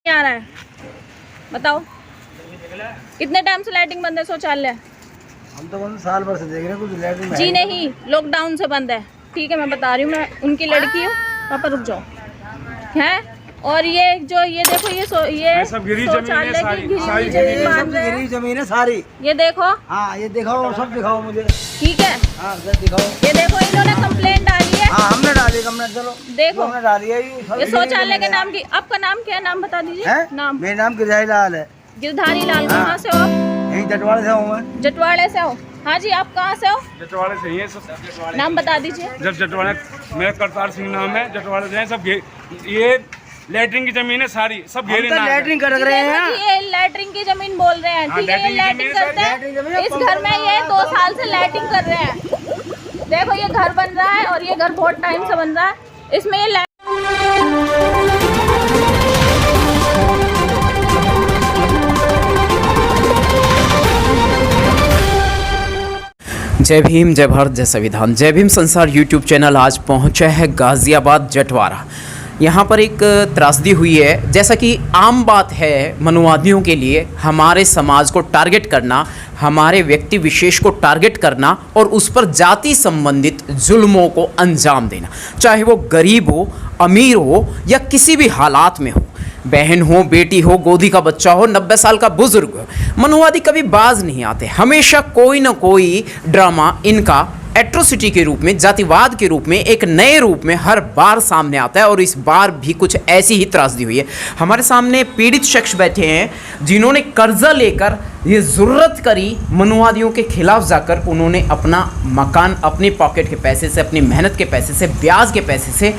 नहीं आ रहा है, बताओ कितने टाइम से लाइटिंग बंद है शौचालय? हम तो बंद साल भर से देख रहे हैं, कुछ लाइटिंग जी नहीं, लॉकडाउन से बंद है। ठीक है, मैं बता रही हूँ, मैं उनकी लड़की हूँ। पापा रुक जाओ। है और ये जो ये देखो ये सब गिरी जमीन है, सारी गिरी जमीन है सारी। ये देखो, हाँ ये दिखाओ और सब दिखाओ मुझे। ठीक है, हाँ सब दिखाओ। ये देखो इन्होंने कंप्लेंट डाली है। हाँ हमने डाली, हमने चलो देखो हमने डाली है। ये शौचालय के नाम की। आपका नाम क्या है, नाम बता दीजिए। नाम? मेरा नाम गिरधारी लाल है। गिरधारी लाल। कहाँ से हो? यहीं जटवाड़े से हूँ मैं। जटवाड़े से हो? हाँ जी, आप कहाँ से हो? जटवाड़े से ही है सब। नाम बता दीजिए। जब जटवाड़े, मेरा करतार सिंह नाम है। जटवाड़े से हैं सब। ये लैटरिन की जमीन है सारी, सब घेरे हम तो लैटरिन कर रहे हैं। ये लैटरिन की जमीन बोल रहे हैं। ठीक है, ये लैटरिन करते हैं इस घर में। ये 2 साल से लैटरिन कर रहे हैं। देखो ये घर बन रहा है और ये घर बहुत टाइम से बन रहा है। इसमें ये जय भीम, जय भारत, जय संविधान। जय भीम संसार यूट्यूब चैनल आज पहुंचा है गाज़ियाबाद जटवाड़ा। यहाँ पर एक त्रासदी हुई है। जैसा कि आम बात है मनुवादियों के लिए, हमारे समाज को टारगेट करना, हमारे व्यक्ति विशेष को टारगेट करना और उस पर जाति संबंधित जुल्मों को अंजाम देना, चाहे वो गरीब हो, अमीर हो या किसी भी हालात में हो, बहन हो, बेटी हो, गोदी का बच्चा हो, 90 साल का बुजुर्ग हो। मनुवादी कभी बाज नहीं आते। हमेशा कोई ना कोई ड्रामा इनका एट्रोसिटी के रूप में, जातिवाद के रूप में, एक नए रूप में हर बार सामने आता है। और इस बार भी कुछ ऐसी ही त्रासदी हुई है। हमारे सामने पीड़ित शख्स बैठे हैं जिन्होंने कर्जा लेकर ये ज़रूरत करी मनुवादियों के खिलाफ जाकर। उन्होंने अपना मकान अपने पॉकेट के पैसे से, अपनी मेहनत के पैसे से, ब्याज के पैसे से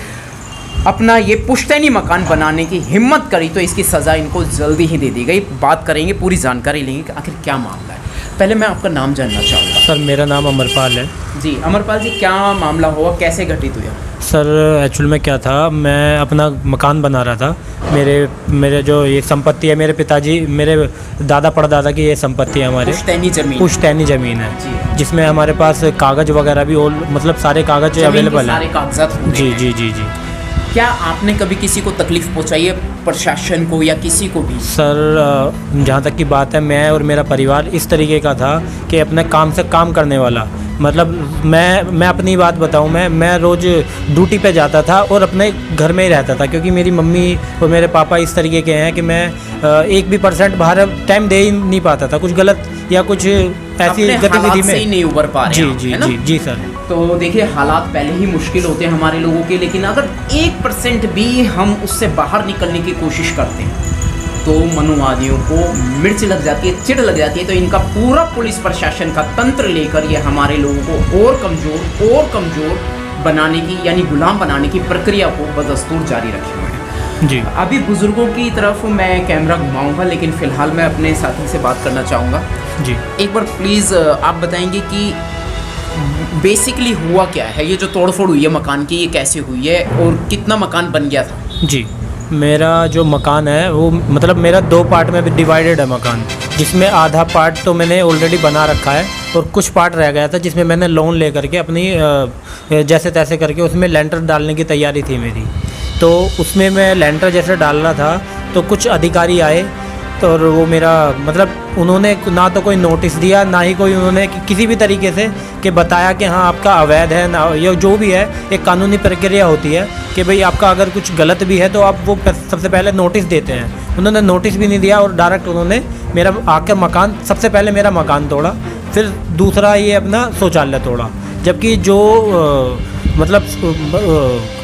अपना ये पुश्तैनी मकान बनाने की हिम्मत करी, तो इसकी सज़ा इनको जल्दी ही दे दी गई। बात करेंगे, पूरी जानकारी लेंगे कि आखिर क्या मामला है। पहले मैं आपका नाम जानना चाहूँगा। सर मेरा नाम अमरपाल है। जी अमरपाल जी, क्या मामला हुआ, कैसे घटित हुआ? सर एक्चुअल में क्या था, मैं अपना मकान बना रहा था। मेरे जो ये संपत्ति है, मेरे पिताजी, मेरे दादा परदादा की ये संपत्ति है हमारे। पुश्तैनी ज़मीन है जिसमें हमारे पास कागज़ वगैरह भी मतलब सारे कागज़ अवेलेबल है। सारे कागजात जी जी जी जी। क्या आपने कभी किसी को तकलीफ़ पहुंचाई है, प्रशासन को या किसी को भी? सर जहाँ तक की बात है, मैं और मेरा परिवार इस तरीके का था कि अपने काम से काम करने वाला। मतलब मैं अपनी बात बताऊं, मैं रोज़ ड्यूटी पे जाता था और अपने घर में ही रहता था, क्योंकि मेरी मम्मी और मेरे पापा इस तरीके के हैं कि मैं 1% बाहर टाइम दे ही नहीं पाता था, कुछ गलत या कुछ ऐसी गतिविधि में नहीं उबर पा रहे। जी जी जी जी सर। तो देखिए, हालात पहले ही मुश्किल होते हैं हमारे लोगों के, लेकिन अगर 1% भी हम उससे बाहर निकलने की कोशिश करते हैं तो मनुवादियों को मिर्च लग जाती है, चिढ़ लग जाती है। तो इनका पूरा पुलिस प्रशासन का तंत्र लेकर ये हमारे लोगों को और कमज़ोर बनाने की, यानी गुलाम बनाने की प्रक्रिया को बदस्तूर जारी रखे हुए हैं। जी अभी बुजुर्गों की तरफ मैं कैमरा घुमाऊंगा, लेकिन फ़िलहाल मैं अपने साथी से बात करना चाहूँगा। जी एक बार प्लीज़ आप बताएंगे कि बेसिकली हुआ क्या है, ये जो तोड़फोड़ हुई है मकान की, ये कैसे हुई है और कितना मकान बन गया था? जी, मेरा जो मकान है वो मतलब मेरा 2 पार्ट में भी डिवाइडेड है मकान, जिसमें आधा पार्ट तो मैंने ऑलरेडी बना रखा है और कुछ पार्ट रह गया था जिसमें मैंने लोन ले करके अपनी जैसे तैसे करके उसमें लेंटर डालने की तैयारी थी मेरी। तो उसमें मैं लेंटर जैसे डाल रहा था तो कुछ अधिकारी आए, तो और वो मेरा मतलब उन्होंने ना तो कोई नोटिस दिया, ना ही कोई उन्होंने किसी भी तरीके से कि बताया कि हाँ आपका अवैध है ना, या जो भी है एक कानूनी प्रक्रिया होती है कि भाई आपका अगर कुछ गलत भी है तो आप वो सबसे पहले नोटिस देते हैं। उन्होंने नोटिस भी नहीं दिया और डायरेक्ट उन्होंने मेरा आकर मकान, सबसे पहले मेरा मकान तोड़ा, फिर दूसरा ये अपना शौचालय तोड़ा। जबकि जो मतलब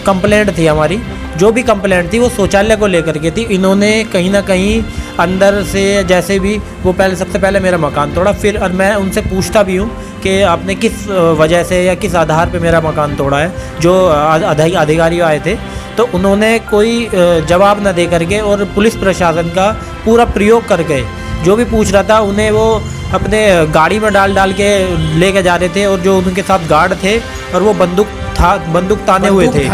कंप्लेंट थी हमारी, जो भी कंप्लेंट थी वो शौचालय को लेकर के थी। इन्होंने कहीं ना कहीं अंदर से जैसे भी वो सबसे पहले मेरा मकान तोड़ा। फिर और मैं उनसे पूछता भी हूँ कि आपने किस वजह से या किस आधार पे मेरा मकान तोड़ा है। जो अधिकारी आए थे तो उन्होंने कोई जवाब न दे करके और पुलिस प्रशासन का पूरा प्रयोग करके जो भी पूछ रहा था उन्हें वो अपने गाड़ी में डाल के लेके जा रहे थे। और जो उनके साथ गार्ड थे और वो बंदूक ताने हुए थे।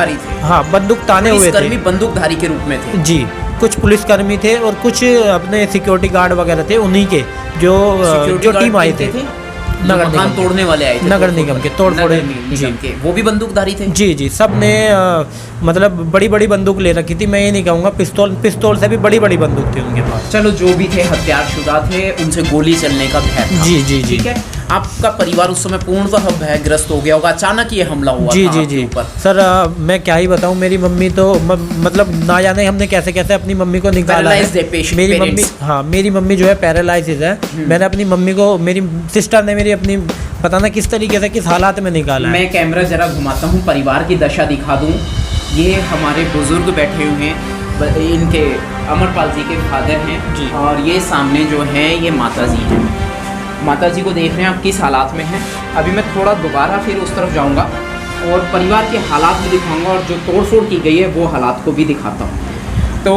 हाँ, बंदूक ताने हुए थे, बंदूकधारी के रूप में थे। जी, कुछ पुलिसकर्मी थे और कुछ अपने सिक्योरिटी गार्ड वगैरह थे, उन्हीं के जो टीम आए थे। नगर मकान निगम तोड़ने वाले आए थे, नगर निगम के तोड़-फोड़े, जी। के वो भी बंदूकधारी थे? जी जी, सब ने मतलब बड़ी बड़ी बंदूक ले रखी थी। मैं ये नहीं कहूँगा, पिस्तौल से भी बड़ी बड़ी बंदूक थी उनके पास। चलो जो भी थे हथियारशुदा थे, उनसे गोली चलने का भय था। जी जी जी, ठीक है। आपका परिवार उस समय पूर्णतः भयग्रस्त हो गया होगा, अचानक ये हमला हुआ जी था जी आपके जी ऊपर। सर, मैं क्या ही बताऊं, मेरी मम्मी तो मतलब ना जाने हमने कैसे कैसे अपनी मम्मी को निकाला Paralyzed है है। patient, मेरी मम्मी, parents। हाँ, मेरी मम्मी जो है पैरालाइसिस है। मैंने अपनी मम्मी को, मेरी सिस्टर ने मेरी अपनी, पता ना किस तरीके से, किस हालात में निकाला है। मैं कैमरा जरा घुमाता हूँ, परिवार की दशा दिखा दूँ। ये हमारे बुजुर्ग बैठे हुए हैं, इनके अमरपाल जी के फादर हैं जी। और ये सामने जो है ये माता जी हैं। माता जी को देख रहे हैं आप किस हालात में हैं। अभी मैं थोड़ा दोबारा फिर उस तरफ जाऊंगा और परिवार के हालात भी दिखाऊंगा और जो तोड़ फोड़ की गई है वो हालात को भी दिखाता हूँ। तो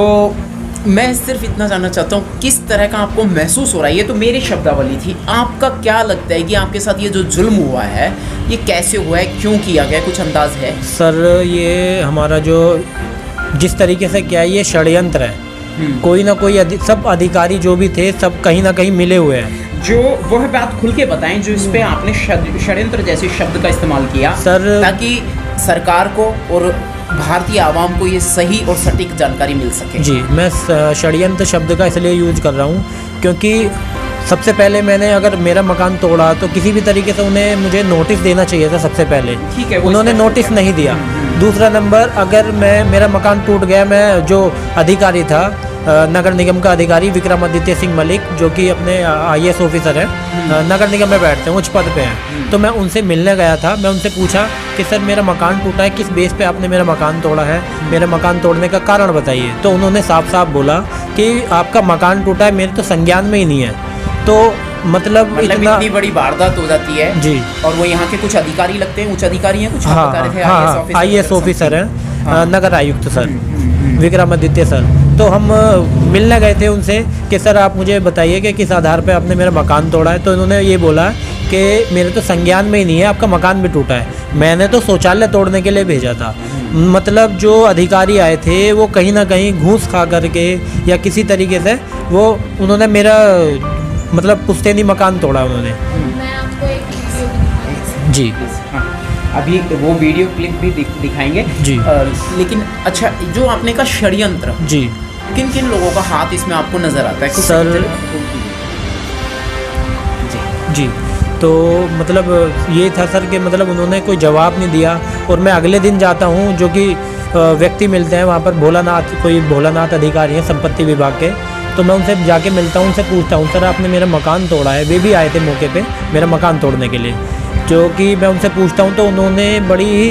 मैं सिर्फ इतना जानना चाहता हूँ किस तरह का आपको महसूस हो रहा है। ये तो मेरी शब्दावली थी, आपका क्या लगता है कि आपके साथ ये जो जुल्म हुआ है ये कैसे हुआ है, क्यों किया गया, कुछ अंदाज है? सर, ये हमारा जो जिस तरीके से क्या है, ये षड्यंत्र है। कोई ना कोई सब अधिकारी जो भी थे, सब कहीं ना कहीं मिले हुए हैं। जो वह बात खुल के बताएं जो इस पे आपने षड्यंत्र जैसे शब्द का इस्तेमाल किया सर, ताकि सरकार को और भारतीय आवाम को ये सही और सटीक जानकारी मिल सके। जी, मैं षड्यंत्र शब्द का इसलिए यूज कर रहा हूँ क्योंकि सबसे पहले मैंने अगर मेरा मकान तोड़ा तो किसी भी तरीके से उन्हें मुझे नोटिस देना चाहिए था सबसे पहले। ठीक है, उन्होंने नोटिस नहीं दिया। दूसरा नंबर, अगर मेरा मकान टूट गया, मैं जो अधिकारी था, नगर निगम का अधिकारी विक्रमादित्य सिंह मलिक, जो कि अपने IAS ऑफिसर हैं, नगर निगम में बैठते हैं, उच्च पद पे हैं, तो मैं उनसे मिलने गया था। मैं उनसे पूछा कि सर मेरा मकान टूटा है, किस बेस पे आपने मेरा मकान तोड़ा है, मेरा मकान तोड़ने का कारण बताइए। तो उन्होंने साफ साफ बोला कि आपका मकान टूटा है, मेरे तो संज्ञान में ही नहीं है। तो मतलब इतना इतनी बड़ी वारदात हो जाती है जी। और वो यहाँ के कुछ अधिकारी लगते हैं, उच्च अधिकारी हैं, कुछ हाँ आप बता रहे थे, हाँ, IAS ऑफिसर हैं, नगर आयुक्त सर विक्रमादित्य सर। तो हम मिलने गए थे उनसे कि सर आप मुझे बताइए कि किस आधार पे आपने मेरा मकान तोड़ा है। तो इन्होंने ये बोला कि मेरे तो संज्ञान में ही नहीं है, आपका मकान भी टूटा है। मैंने तो शौचालय तोड़ने के लिए भेजा था। मतलब जो अधिकारी आए थे वो कहीं ना कहीं घूस खा करके या किसी तरीके से वो उन्होंने मेरा मतलब पुश्तैनी मकान तोड़ा उन्होंने। मैं आपको एक वीडियो दिखाऊंगी। जी हाँ, अभी वो वीडियो क्लिप भी दिखाएंगे जी। लेकिन अच्छा, जो आपने कहा षड्यंत्र, जी, किन किन लोगों का हाथ इसमें आपको नजर आता है? कुछ सर, जी जी, तो मतलब ये था सर कि मतलब उन्होंने कोई जवाब नहीं दिया। और मैं अगले दिन जाता हूँ, जो कि व्यक्ति मिलते हैं वहाँ पर, भोलानाथ अधिकारी हैं संपत्ति विभाग के। तो मैं उनसे जाके मिलता हूँ, उनसे पूछता हूँ सर आपने मेरा मकान तोड़ा है। वे भी आए थे मौके पे मेरा मकान तोड़ने के लिए। जो कि मैं उनसे पूछता हूँ तो उन्होंने बड़ी ही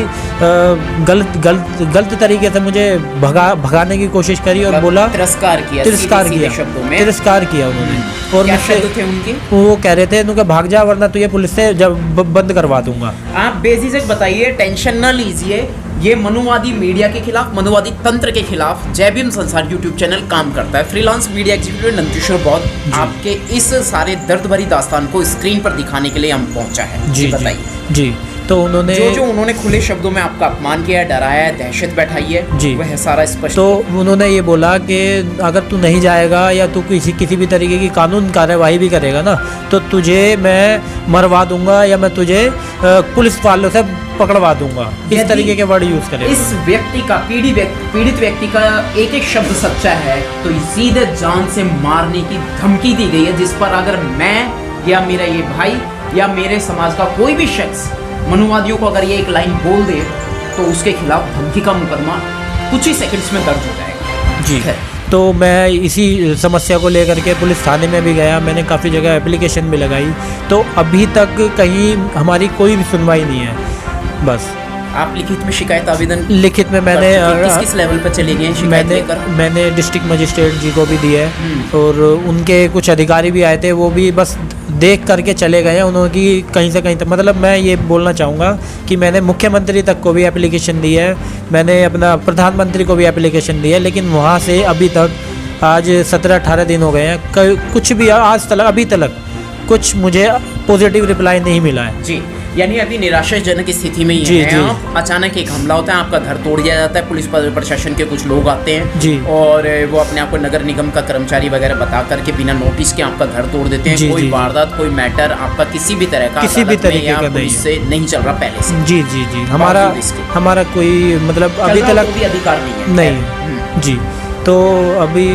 गलत तरीके से मुझे भगाने की कोशिश करी और बोला, तिरस्कार किया शब्दों में तिरस्कार किया उन्होंने। और क्या मुझसे शब्द थे उनके? वो कह रहे थे उनका भाग जा वरना तो ये पुलिस से जब बंद करवा दूंगा। आप बेझिझक बताइए, टेंशन न लीजिए। ये मनुवादी मीडिया के खिलाफ, मनुवादी तंत्र के खिलाफ जय भीम संसार यूट्यूब चैनल काम करता है। फ्रीलांस मीडिया एग्जीक्यूटिव नंदकिशोर बौद्ध आपके इस सारे दर्द भरी दास्तान को स्क्रीन पर दिखाने के लिए हम पहुंचा है। जी बताइए। जी, तो उन्होंने जो उन्होंने खुले शब्दों में आपका अपमान किया है, डराया है, दहशत बैठाई है, जी, वह सारा स्पष्ट। तो उन्होंने ये बोला कि अगर तू नहीं जाएगा या तू किसी भी तरीके की कानून कार्यवाही भी करेगा ना, तो तुझे मैं मरवा दूंगा या मैं तुझे पुलिस वालों से पकड़वा दूंगा। इस तरीके के वर्ड यूज करें। इस व्यक्ति का पीड़ित व्यक्ति का एक एक शब्द सच्चा है तो सीधे जान से मारने की धमकी दी गई है, जिस पर अगर मैं या मेरा ये भाई या मेरे समाज का कोई भी शख्स मनुवादियों को अगर ये एक लाइन बोल दे तो उसके खिलाफ धमकी का मुकदमा कुछ ही सेकंड्स में दर्ज हो जाएगा। जी है। तो मैं इसी समस्या को लेकर के पुलिस थाने में भी गया, मैंने काफ़ी जगह एप्लीकेशन भी लगाई, तो अभी तक कहीं हमारी कोई भी सुनवाई नहीं है। बस आप लिखित में शिकायत आवेदन लिखित में मैंने किस लेवल पर चले गए शिकायत लेकर? मैंने डिस्ट्रिक्ट मजिस्ट्रेट जी को भी दी है और उनके कुछ अधिकारी भी आए थे, वो भी बस देख करके चले गए हैं। उन्होंने कहीं से कहीं तक, मतलब मैं ये बोलना चाहूँगा कि मैंने मुख्यमंत्री तक को भी एप्लीकेशन दी है, मैंने अपना प्रधानमंत्री को भी एप्लीकेशन दी है, लेकिन वहाँ से अभी तक आज 17-18 दिन हो गए हैं, कुछ भी आज तक अभी तक कुछ मुझे पॉजिटिव रिप्लाई नहीं मिला है। जी, यानी अभी निराशाजनक स्थिति में जी, ये हैं जी। आप। अचानक एक हमला होता है, आपका घर तोड़ दिया जाता है, पुलिस प्रशासन के कुछ लोग आते हैं जी। और वो अपने आप को नगर निगम का कर्मचारी वगैरह बता करके बिना नोटिस के आपका घर तोड़ देते हैं। जी, कोई जी। वारदात, कोई मैटर आपका किसी भी तरह का किसी भी अदालत में तरीके या का नहीं पुलिस है। से नहीं चल रहा पहले से। जी जी जी, हमारा बावजूद इसके। हमारा कोई मतलब अभी चल रहा तक तो भी अधिकार नहीं है। नहीं। जी, तो अभी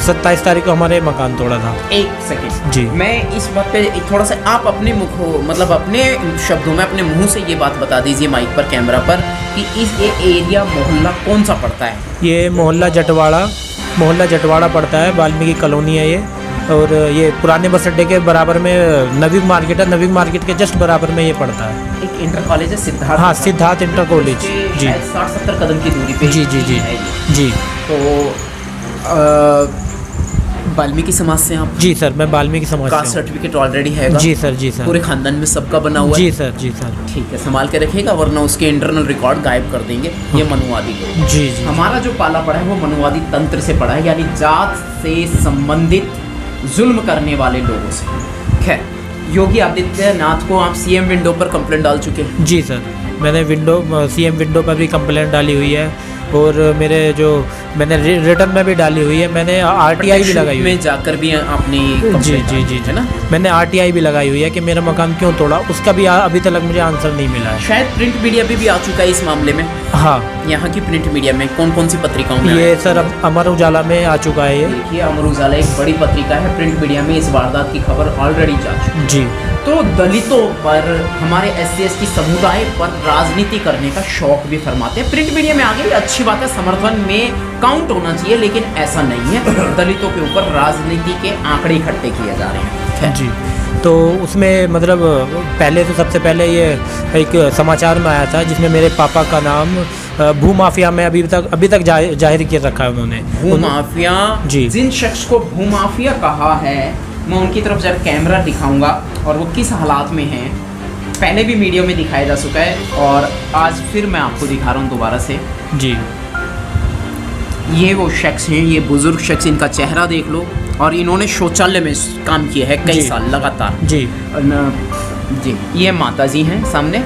27 तारीख को हमारे मकान तोड़ा था। एक सेकंड जी। मैं इस बात पे थोड़ा सा आप अपने मतलब अपने शब्दों में अपने मुंह से ये बात बता दीजिए माइक पर, कैमरा पर, कि इस ये एरिया मोहल्ला कौन सा पड़ता है? ये मोहल्ला जटवाड़ा पड़ता है, वाल्मीकि कॉलोनी है ये। और ये पुराने बस अड्डे के बराबर में नवीन मार्केट है, नवीन मार्केट के जस्ट बराबर में ये पड़ता है। एक इंटर कॉलेज है सिद्धार्थ। हाँ, सिद्धार्थ इंटर कॉलेज। जी 60-70 कदम की दूरी पे जी जी जी है ये। जी तो वाल्मीकि समाज से आप? जी सर, मैं वाल्मीकि समाज कास्ट से हूँ। सर्टिफिकेट ऑलरेडी है? जी सर, जी सर। पूरे खानदान में सबका बना हुआ है? जी सर, जी सर। ठीक है, संभाल के रखिएगा वरना उसके इंटरनल रिकॉर्ड गायब कर देंगे ये मनुवादी लोग। जी जी। हमारा जो पाला पड़ा है वो मनुवादी तंत्र से पड़ा है, यानी जात से संबंधित जुल्म करने वाले लोगों से। खैर, योगी आदित्यनाथ को आप सीएम विंडो पर कंप्लेंट डाल चुके हैं? जी सर, मैंने सीएम विंडो पर भी कंप्लेंट डाली हुई है और मैंने रिटर्न में भी डाली हुई है। मैंने आरटीआई भी लगाई हुई है। में जाकर भी अपनी जी complaint जी जी, है ना? मैंने आरटीआई भी लगाई हुई है कि मेरा मकान क्यों तोड़ा, उसका भी अभी तक मुझे आंसर नहीं मिला है। शायद प्रिंट मीडिया पे भी आ चुका है इस मामले में। हाँ, यहाँ की प्रिंट मीडिया में कौन कौन सी पत्रिकाओं में आया ये है? सर अब अमर उजाला में आ चुका है ये। देखिए, अमर उजाला एक बड़ी पत्रिका है, प्रिंट मीडिया में इस वारदात की खबर ऑलरेडी जा चुकी है। जी तो दलितों पर, हमारे SC/ST समुदाय पर राजनीति करने का शौक भी फरमाते हैं। प्रिंट मीडिया में आगे अच्छी बात है, समर्थन में काउंट होना चाहिए, लेकिन ऐसा नहीं है। दलितों के ऊपर राजनीति के आंकड़े इकट्ठे किए जा रहे हैं। जी, तो उसमें मतलब पहले तो सबसे पहले ये एक समाचार में आया था जिसमें मेरे पापा का नाम भूमाफिया में अभी तक जाहिर किया रखा है उन्होंने। भूमाफिया, जी। जिन शख्स को भूमाफिया कहा है, मैं उनकी तरफ जरा कैमरा दिखाऊंगा और वो किस हालात में हैं, पहले भी मीडिया में दिखाया जा चुका है और आज फिर मैं आपको दिखा रहा हूँ दोबारा से। जी, ये वो शख्स हैं, ये बुजुर्ग शख्स, इनका चेहरा देख लो। और इन्होंने शौचालय में काम किया है कई जी। साल लगातार। जी जी, ये माता जी हैं सामने।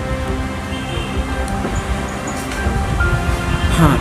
हाँ,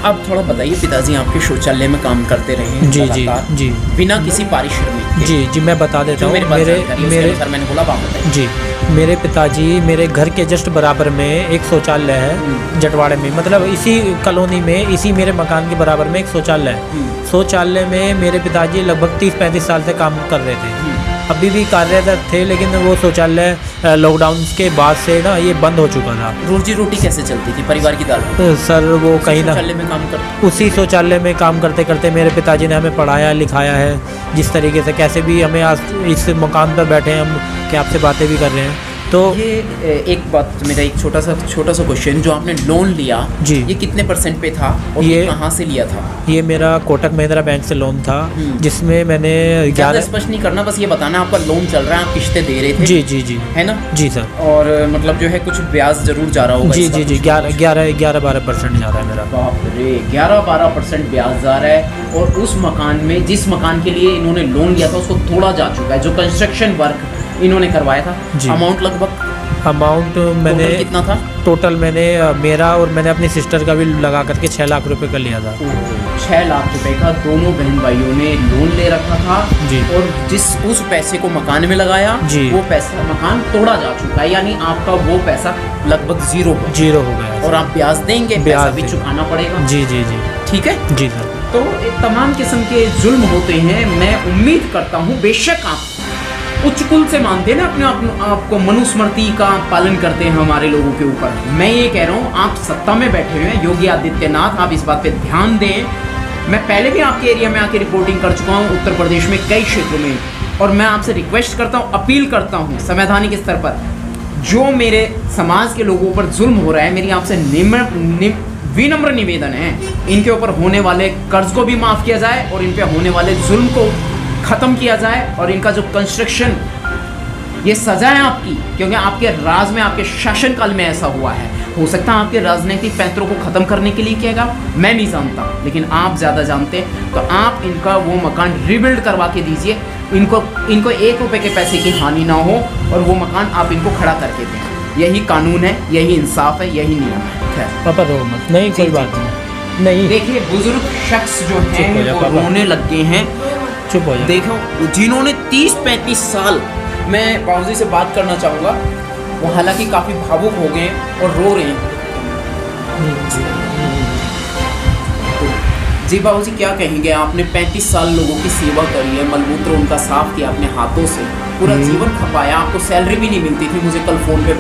अब थोड़ा बताइए, पिताजी आपके शौचालय में काम करते रहे हैं जी जी लगातार, जी बिना किसी पारिश्रमिक के? जी जी, मैं बता देता जो हूँ। मेरे पास जानकारी है, उसके अनुसार मैंने बोला, आप बताइए। जी, मेरे पिताजी, मेरे घर के जस्ट बराबर में एक शौचालय है जटवाड़े में, मतलब इसी कॉलोनी में, इसी मेरे मकान के बराबर में एक शौचालय है। शौचालय में मेरे पिताजी लगभग 30-35 साल से काम कर रहे थे, अभी भी कार्यरत थे, लेकिन वो शौचालय लॉकडाउन के बाद से ना ये बंद हो चुका था। रोजी रोटी कैसे चलती थी, परिवार की दाल? सर वो कहीं ना शौचालय में काम करते? उसी शौचालय में काम करते करते मेरे पिताजी ने हमें पढ़ाया लिखाया है, जिस तरीके से कैसे भी हमें आज इस मुकाम पर बैठे हैं हम, कि आपसे बातें भी कर रहे हैं। तो ये एक बात, मेरा एक छोटा सा क्वेश्चन, जो आपने लोन लिया, जी, ये कितने % पे था और ये कहाँ से लिया था? ये मेरा कोटक महिंद्रा बैंक से लोन था, जिसमें मैंने ज़्यादा स्पष्ट नहीं करना, बस ये बताना आपका लोन चल रहा है, आप किस्तें दे रहे थे? जी जी जी, है ना? जी सर। और मतलब जो है कुछ ब्याज जरूर जा रहा होगा? जी जी जी, 11-12% जा रहा है मेरा। बाप रे, 11-12% ब्याज जा रहा है। और उस मकान में, जिस मकान के लिए इन्होंने लोन लिया था, उसको तोड़ा जा चुका है। जो कंस्ट्रक्शन वर्क इन्होंने करवाया था, अमाउंट लगभग मैंने कितना था टोटल? मैंने मेरा और मैंने अपनी सिस्टर का भी लगा करके 6 लाख रुपए का लिया था। 6 लाख रुपए का दोनों बहन भाइयों ने लोन ले रखा था जी। और उस पैसे को मकान में लगाया जी। वो पैसा, मकान तोड़ा जा चुका है, यानी आपका वो पैसा लगभग जीरो हो गया और आप ब्याज देंगे, पैसा भी चुकाना पड़ेगा। जी जी जी, ठीक है जी सर। तो तमाम किस्म के जुल्म होते हैं। मैं उम्मीद करता हूँ, बेशक आप उच्च कुल से मानते हैं ना अपने आपको, मनुस्मृति का पालन करते हैं हमारे लोगों के ऊपर। मैं ये कह रहा हूँ, आप सत्ता में बैठे हुए हैं, योगी आदित्यनाथ, आप इस बात पे ध्यान दें। मैं पहले भी आपके एरिया में आके रिपोर्टिंग कर चुका हूँ, उत्तर प्रदेश में कई क्षेत्रों में, और मैं आपसे रिक्वेस्ट करता हूँ, अपील करता हूँ संवैधानिक स्तर पर, जो मेरे समाज के लोगों पर जुल्म हो रहा है, मेरी आपसे विनम्र निवेदन है, इनके ऊपर होने वाले कर्ज को भी माफ़ किया जाए और इन पे होने वाले जुल्म को ख़त्म किया जाए। और इनका जो कंस्ट्रक्शन, ये सजा है आपकी, क्योंकि आपके राज में, आपके शासनकाल में ऐसा हुआ है। हो सकता है आपके राजनीतिक पैंतरों को ख़त्म करने के लिए किएगा, मैं नहीं जानता, लेकिन आप ज़्यादा जानते हैं। तो आप इनका वो मकान रिबिल्ड करवा के दीजिए, इनको 1 रुपए के पैसे की हानि ना हो और वो मकान आप इनको खड़ा करके दें। यही कानून है, यही इंसाफ है, यही नियम है। खैर पापा रो मत, नहीं कोई बात नहीं। देखिए बुजुर्ग शख्स जो हैं वो रोने लग गए हैं। चुप हो जा। देखो जिन्होंने 30-35 साल, मैं बाबूजी से बात करना चाहूँगा, वो हालांकि काफ़ी भावुक हो गए और रो रहे हैं। जी बाबूजी क्या कहेंगे, आपने 35 साल लोगों की सेवा करी है, मलमूत्र उनका साफ किया अपने हाथों से, पूरा जीवन खपाया, आपको सैलरी भी नहीं मिलती थी। मुझे कल फ़ोन पे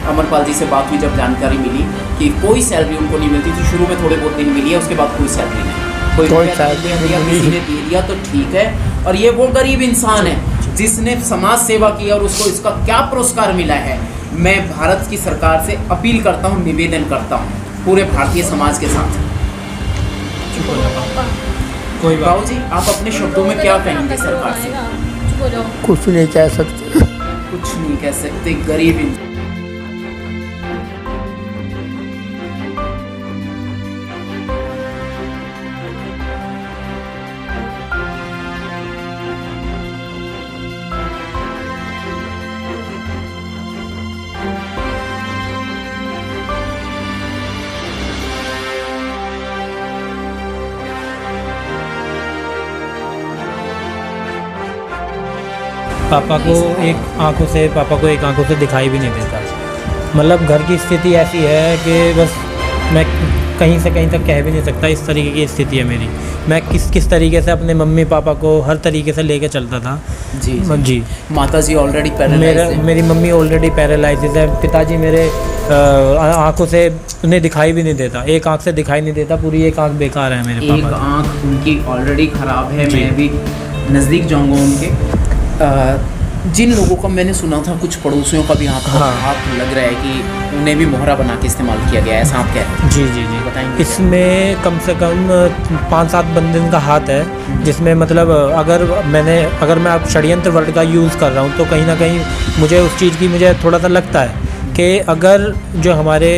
अमरपाल जी से बात हुई जब जानकारी मिली कि कोई सैलरी उनको नहीं मिलती थी। शुरू में थोड़े बहुत दिन मिली है, उसके बाद कोई सैलरी नहीं, कोई रुपया दिया, किसी ने दे दिया तो ठीक है। और ये वो गरीब इंसान है जिसने समाज सेवा की और उसको इसका क्या पुरस्कार मिला है। मैं भारत की सरकार से अपील करता हूँ, निवेदन करता हूँ पूरे भारतीय समाज के साथ। कोई बात बाबूजी आप अपने शब्दों में क्या कहेंगे सरकार से? चुप हो जाओ। कुछ नहीं कह सकते। कुछ नहीं कह सकते, गरीब इंसान। पापा को एक आंखों से दिखाई भी नहीं देता। मतलब घर की स्थिति ऐसी है कि बस मैं कहीं से कहीं तक कह भी नहीं सकता, इस तरीके की स्थिति है मेरी। मैं किस तरीके से अपने मम्मी पापा को हर तरीके से लेके चलता था। जी माता जी ऑलरेडी पैरालाइज है। मेरी मम्मी ऑलरेडी पैरालाइज है। पिताजी मेरे आंखों से उन्हें दिखाई भी नहीं देता, एक आंख से दिखाई नहीं देता, पूरी एक आंख बेकार है मेरे पापा। एक आंख उनकी ऑलरेडी ख़राब है। मैं भी नज़दीक जाऊंगा उनके। जिन लोगों का मैंने सुना था, कुछ पड़ोसियों का भी हाथ लग रहा है कि उन्हें भी मोहरा बना के इस्तेमाल किया गया है, ऐसा आप कह रहे हैं? जी बताएंगे। इसमें कम से कम 5-7 बंदे का हाथ है, जिसमें मतलब अगर मैं आप षड्यंत्र वर्ड का यूज़ कर रहा हूँ तो कहीं ना कहीं मुझे उस चीज़ की मुझे थोड़ा सा लगता है कि अगर जो हमारे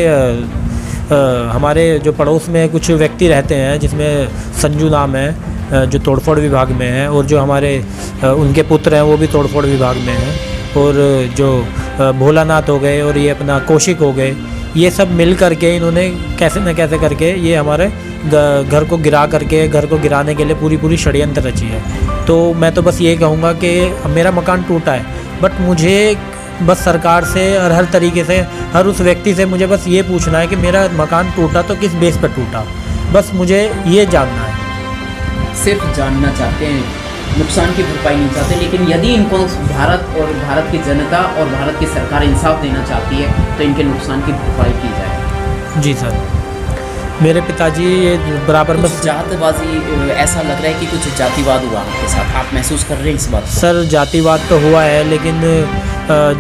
जो पड़ोस में कुछ व्यक्ति रहते हैं, जिसमें संजू नाम है, जो तोड़फोड़ विभाग में है, और जो हमारे उनके पुत्र हैं वो भी तोड़फोड़ विभाग में हैं, और जो भोलानाथ हो गए और ये अपना कौशिक हो गए, ये सब मिल करके इन्होंने कैसे न कैसे करके ये हमारे घर को गिराने के लिए पूरी षड्यंत्र रची है। तो मैं तो बस ये कहूँगा कि मेरा मकान टूटा है, बट मुझे बस सरकार से और हर तरीके से हर उस व्यक्ति से मुझे बस ये पूछना है कि मेरा मकान टूटा तो किस बेस पर टूटा, बस मुझे ये जानना है। सिर्फ जानना चाहते हैं, नुकसान की भरपाई नहीं चाहते। लेकिन यदि इनको भारत और भारत की जनता और भारत की सरकार इंसाफ देना चाहती है तो इनके नुकसान की भरपाई की जाए। जी सर, मेरे पिताजी ये बराबर में जातबाजी, ऐसा लग रहा है कि कुछ जातिवाद हुआ आपके साथ, आप महसूस कर रहे हैं इस बात? सर जातिवाद तो हुआ है, लेकिन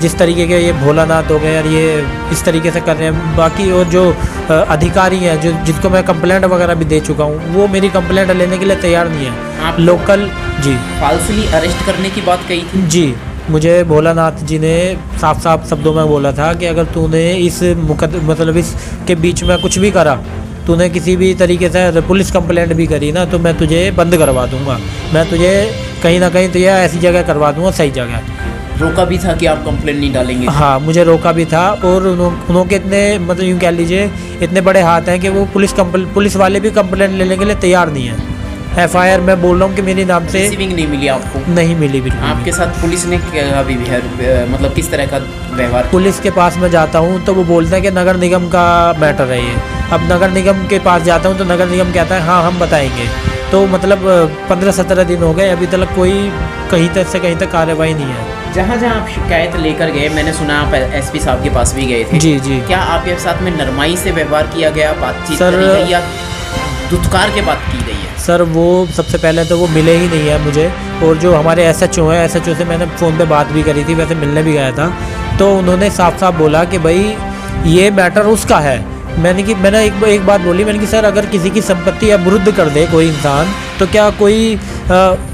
जिस तरीके के ये भोलानाथ हो गए और ये इस तरीके से कर रहे हैं, बाकी और जो अधिकारी हैं जिसको मैं कंप्लेंट वगैरह भी दे चुका हूँ, वो मेरी कंप्लेंट लेने के लिए तैयार नहीं है। आप लोकल जी फाल्सली अरेस्ट करने की बात कही थी? जी, मुझे भोलानाथ जी ने साफ शब्दों में बोला था कि अगर तूने इसके बीच में कुछ भी करा, तूने किसी भी तरीके से पुलिस कंप्लेंट भी करी ना, तो मैं तुझे बंद करवा दूंगा, मैं तुझे कहीं ना कहीं तुझे ऐसी जगह करवा दूंगा, सही जगह। रोका भी था कि आप कंप्लेंट नहीं डालेंगे? हाँ, मुझे रोका भी था, और उनके इतने मतलब यूँ कह लीजिए इतने बड़े हाथ हैं कि वो पुलिस वाले भी कंप्लेंट लेने के लिए तैयार नहीं है। FIR मैं बोल रहा हूँ कि मेरे नाम से रिसीविंग नहीं मिली आपको? नहीं मिली बिल्कुल। आपके साथ पुलिस ने क्या मतलब किस तरह का व्यवहार? पुलिस के पास मैं जाता हूँ तो वो बोलता है कि नगर निगम का मैटर है ये। अब नगर निगम के पास जाता हूँ तो नगर निगम कहता है हाँ हम बताएंगे। तो मतलब 15-17 दिन हो गए, अभी तक कोई कहीं तक कार्रवाई नहीं है। जहाँ आप शिकायत लेकर गए, मैंने सुना आप SP साहब के पास भी गए थे। जी। क्या आपके साथ में नरमाई से व्यवहार किया गया, बातचीत करी गई या दुत्कार के बात की गई है? सर वो सबसे पहले तो वो मिले ही नहीं है मुझे, और जो हमारे SHO है, SHO से मैंने फ़ोन पे बात भी करी थी, वैसे मिलने भी गया था, तो उन्होंने साफ बोला कि भाई ये मैटर उसका है। मैंने एक बात बोली, मैंने कि सर अगर किसी की संपत्ति अवरुद्ध कर दे कोई इंसान, तो क्या कोई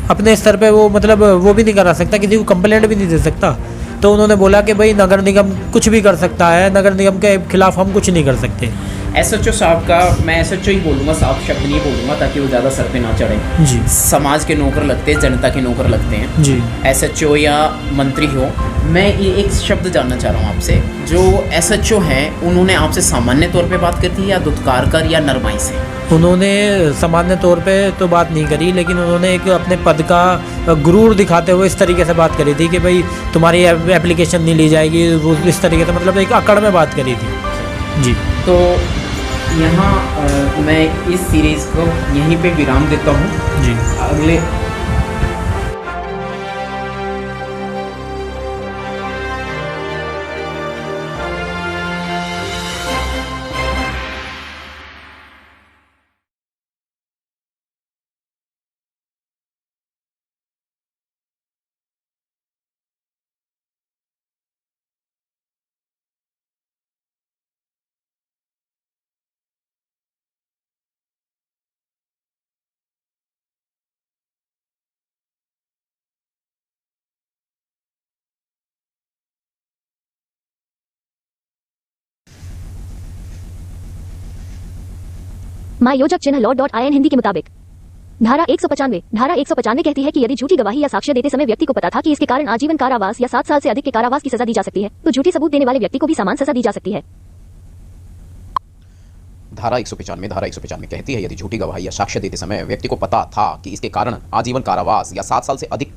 अपने स्तर पे वो मतलब वो भी नहीं करा सकता, किसी को कंप्लेंट भी नहीं दे सकता? तो उन्होंने बोला कि भाई नगर निगम कुछ भी कर सकता है, नगर निगम के खिलाफ हम कुछ नहीं कर सकते। एसएचओ साहब का, मैं एसएचओ ही बोलूँगा, साफ शब्द नहीं बोलूँगा ताकि वो ज़्यादा सर पे ना चढ़े। जी समाज के नौकर लगते हैं, जनता के नौकर लगते हैं। जी एसएचओ या मंत्री हो, मैं ये एक शब्द जानना चाह रहा हूँ आपसे, जो एसएचओ हैं उन्होंने आपसे सामान्य तौर पे बात करती है या दुत्कार कर या नरमाई से? उन्होंने सामान्य तौर पे तो बात नहीं करी, लेकिन उन्होंने एक अपने पद का गुरूर दिखाते हुए इस तरीके से बात करी थी कि भाई तुम्हारी एप्लीकेशन नहीं ली जाएगी, वो इस तरीके से मतलब एक अकड़ में बात करी थी। जी तो यहाँ मैं इस सीरीज़ को यहीं पे विराम देता हूँ। जी अगले महायोजक चिन्ह lord.in हिंदी के मुताबिक धारा 195 कहती है कि यदि झूठी गवाही या साक्ष्य देते समय व्यक्ति को पता था कि इसके कारण आजीवन कारावास या 7 साल से अधिक के कारावास की सजा दी जा सकती है, तो झूठी सबूत देने वाले व्यक्ति को भी समान सजा दी जा सकती है। धारा 195 कहती है यदि झूठी गवाही या साक्ष्य देते समय व्यक्ति को पता था कि इसके कारण आजीवन कारावास या 7 साल से अधिक